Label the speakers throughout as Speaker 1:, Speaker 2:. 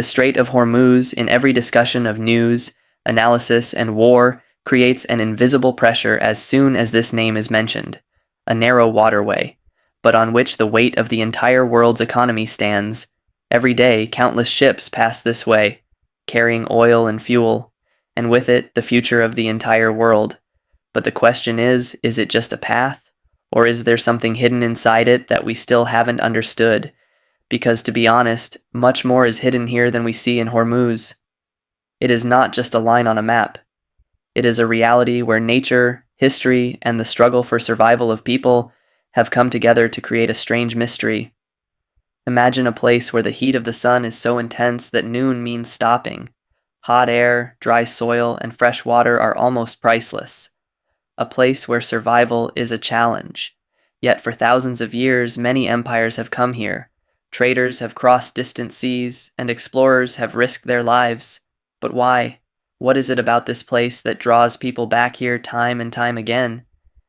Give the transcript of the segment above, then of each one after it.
Speaker 1: The Strait of Hormuz, in every discussion of news, analysis, and war, creates an invisible pressure as soon as this name is mentioned, a narrow waterway, but on which the weight of the entire world's economy stands. Every day, countless ships pass this way, carrying oil and fuel, and with it, the future of the entire world. But the question is it just a path? Or is there something hidden inside it that we still haven't understood? Because to be honest, much more is hidden here than we see in Hormuz. It is not just a line on a map. It is a reality where nature, history, and the struggle for survival of people have come together to create a strange mystery. Imagine a place where the heat of the sun is so intense that noon means stopping. Hot air, dry soil, and fresh water are almost priceless. A place where survival is a challenge. Yet for thousands of years, many empires have come here. Traders have crossed distant seas, and explorers have risked their lives. But why? What is it about this place that draws people back here time and time again?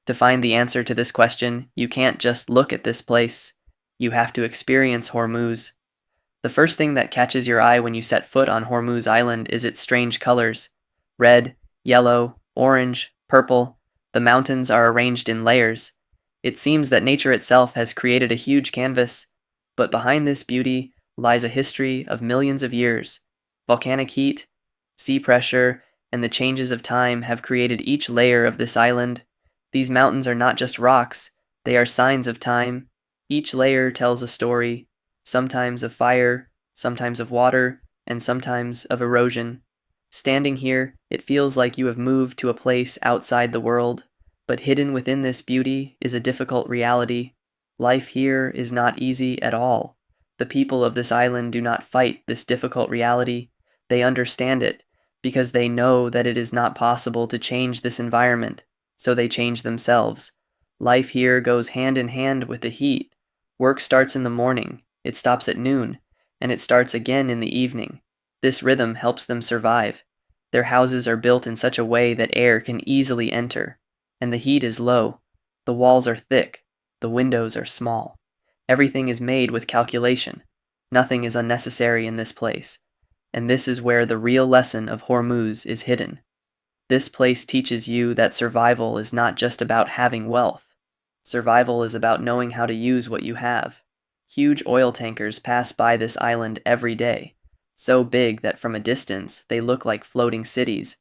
Speaker 1: To find the answer to this question, you can't just look at this place. You have to experience Hormuz. The first thing that catches your eye when you set foot on Hormuz Island is its strange colors. Red, yellow, orange, purple. The mountains are arranged in layers. It seems that nature itself has created a huge canvas. But behind this beauty lies a history of millions of years. Volcanic heat, sea pressure, and the changes of time have created each layer of this island. These mountains are not just rocks, they are signs of time. Each layer tells a story, sometimes of fire, sometimes of water, and sometimes of erosion. Standing here, it feels like you have moved to a place outside the world, but hidden within this beauty is a difficult reality. Life here is not easy at all. The people of this island do not fight this difficult reality. They understand it, because they know that it is not possible to change this environment, so they change themselves. Life here goes hand in hand with the heat. Work starts in the morning, it stops at noon, and it starts again in the evening. This rhythm helps them survive. Their houses are built in such a way that air can easily enter, and the heat is low. The walls are thick. The windows are small. Everything is made with calculation. Nothing is unnecessary in this place. And this is where the real lesson of Hormuz is hidden. This place teaches you that survival is not just about having wealth. Survival is about knowing how to use what you have. Huge oil tankers pass by this island every day, so big that from a distance they look like floating cities.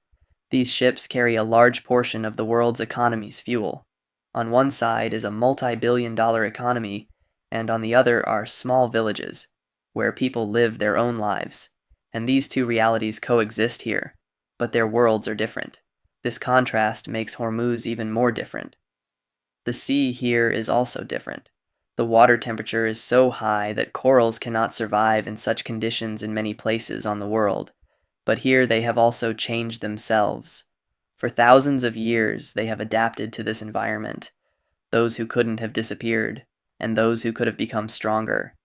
Speaker 1: These ships carry a large portion of the world's economy's fuel. On one side is a multi-billion-dollar economy, and on the other are small villages, where people live their own lives. And these two realities coexist here, but their worlds are different. This contrast makes Hormuz even more different. The sea here is also different. The water temperature is so high that corals cannot survive in such conditions in many places on the world, but here they have also changed themselves. For thousands of years, they have adapted to this environment. Those who couldn't have disappeared, and those who could have become stronger.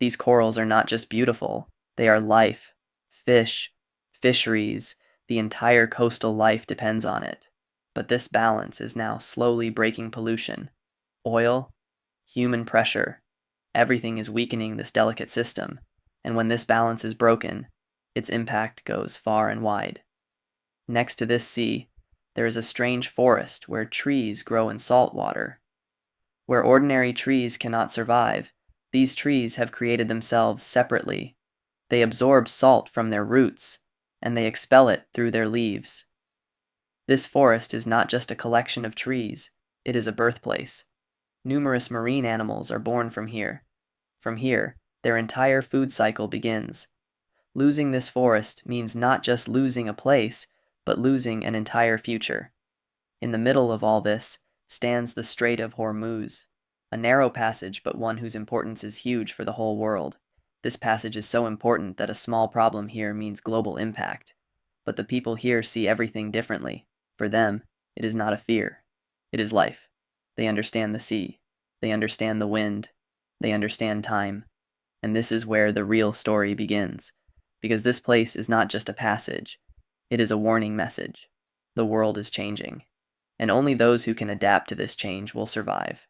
Speaker 1: These corals are not just beautiful, they are life. Fish, fisheries, the entire coastal life depends on it. But this balance is now slowly breaking pollution. Oil, human pressure, everything is weakening this delicate system, and when this balance is broken, its impact goes far and wide. Next to this sea, there is a strange forest where trees grow in salt water. Where ordinary trees cannot survive, these trees have created themselves separately. They absorb salt from their roots, and they expel it through their leaves. This forest is not just a collection of trees, it is a birthplace. Numerous marine animals are born from here. From here, their entire food cycle begins. Losing this forest means not just losing a place, but losing an entire future. In the middle of all this stands the Strait of Hormuz, a narrow passage but one whose importance is huge for the whole world. This passage is so important that a small problem here means global impact. But the people here see everything differently. For them, it is not a fear. It is life. They understand the sea. They understand the wind. They understand time. And this is where the real story begins. Because this place is not just a passage. It is a warning message. The world is changing. And only those who can adapt to this change will survive.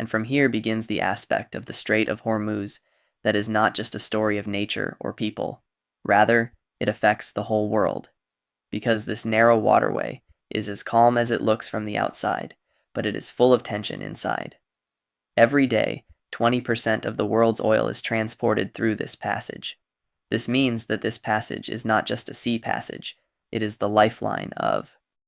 Speaker 1: And from here begins the aspect of the Strait of Hormuz that is not just a story of nature or people. Rather, it affects the whole world, because this narrow waterway is as calm as it looks from the outside, but it is full of tension inside. Every day, 20% of the world's oil is transported through this passage. This means that this passage is not just a sea passage, it is the lifeline of